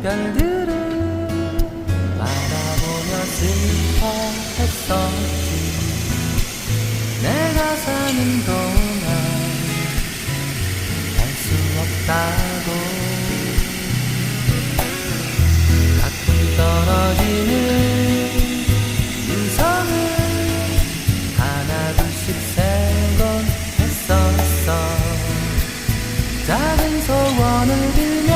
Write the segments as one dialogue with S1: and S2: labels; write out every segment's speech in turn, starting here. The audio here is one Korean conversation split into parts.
S1: 별들을 바라보며 슬퍼했었지. 내가 사는 동안 알 수 없다고. 가끔 떨어지는 유성을 하나 둘씩 세곤 했었어. 작은 소원을 빌며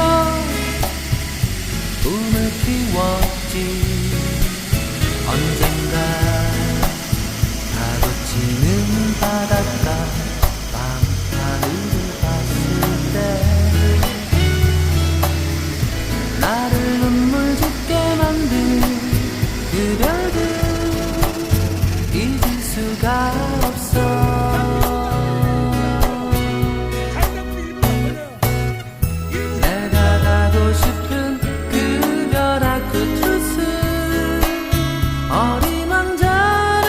S1: 꿈을 키웠지. 언젠가 파도치는 바닷가 밤하늘을 봤을 때 나를 눈물 짓게 만든 그 별들 잊을 수가 없어. 내가 가고 싶은 그 별 앞 끝으로 어린 왕자를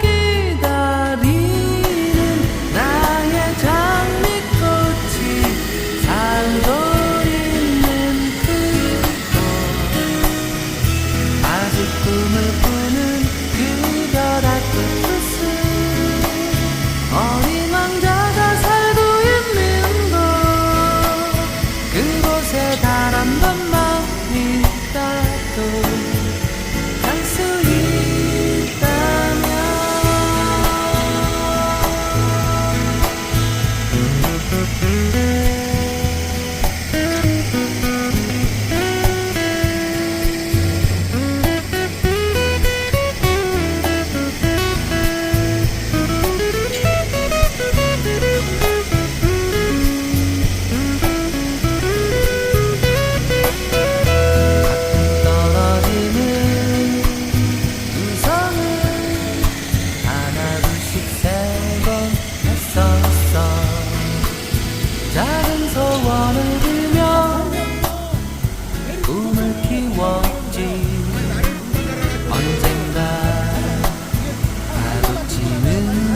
S1: 기다리는 나의 장미꽃이 살고 있는 그곳. 아직 꿈을 꾸는 그 별 앞 끝으로 어린 왕자가 살고 있는 곳. 그곳에 단 한 번만 있다도 갈 수 있다면. 떨어지는 유성을 하나 둘씩 세곤 했었어. 작은 소원을 빌며 꿈을 키웠지. 언젠가 파도치는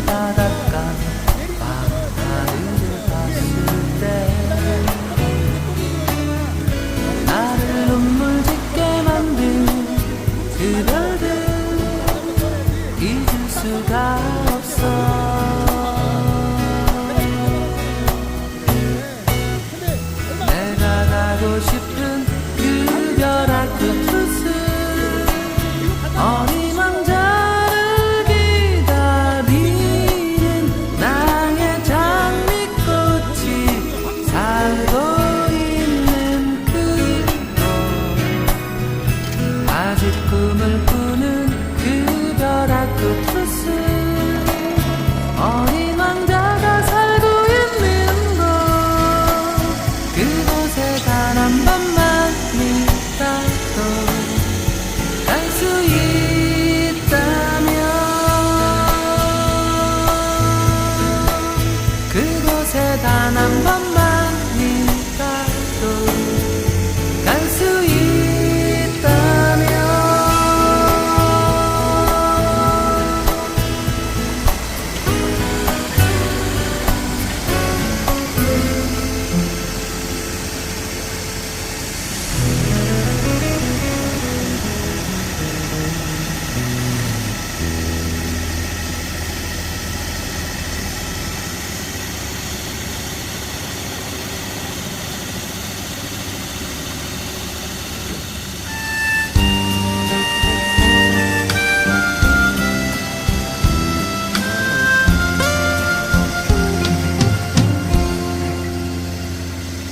S1: 바닷가 밤하늘을 봤을 때 나를 눈물 짓게 만든 그 별들 잊을 수가 없어. 내가 가고 싶은 그 별 앞 끝으로 어린 왕자를 기다리는 나의 장미꽃이 살고 있는 그곳. 아직 꿈을 꾸는 그 별 앞 끝으로 어린 왕자가 살고 있는 곳. 그곳에 단 한 번만 있다도 갈 수 있다면. 그곳에 단 한 번만 있다도 갈 수 있다면.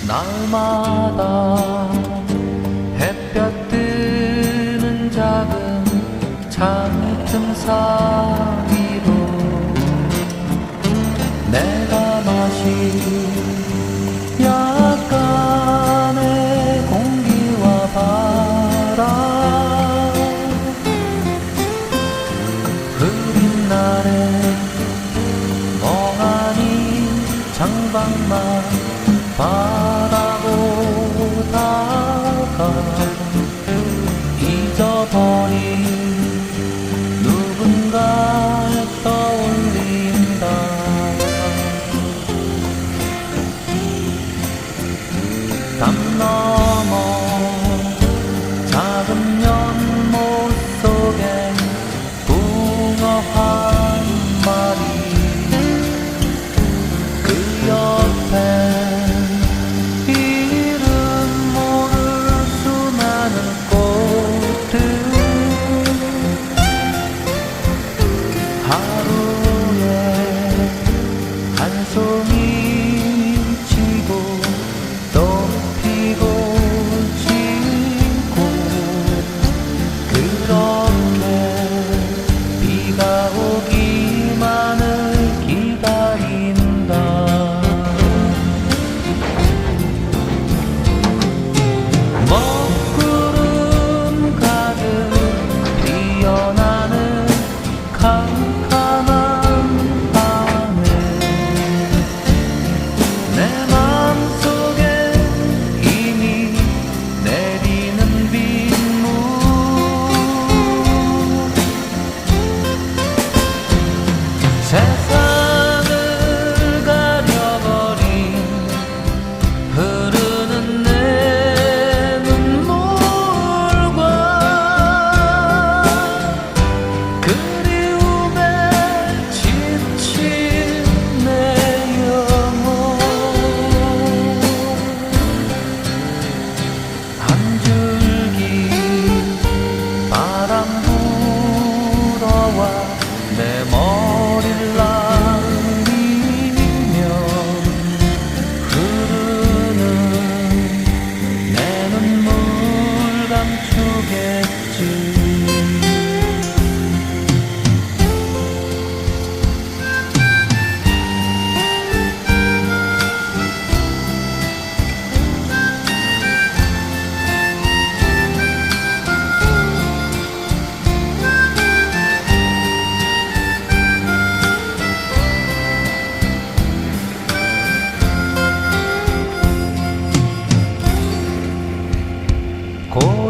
S1: 날마다 햇볕 뜨는 작은 창틈 사이로 내가 마신 약간의 공기와 바람. 흐린 날에 멍하니 창밖만 바라보다가 잊어버린 누군가를 떠올린다. 담 넘어 고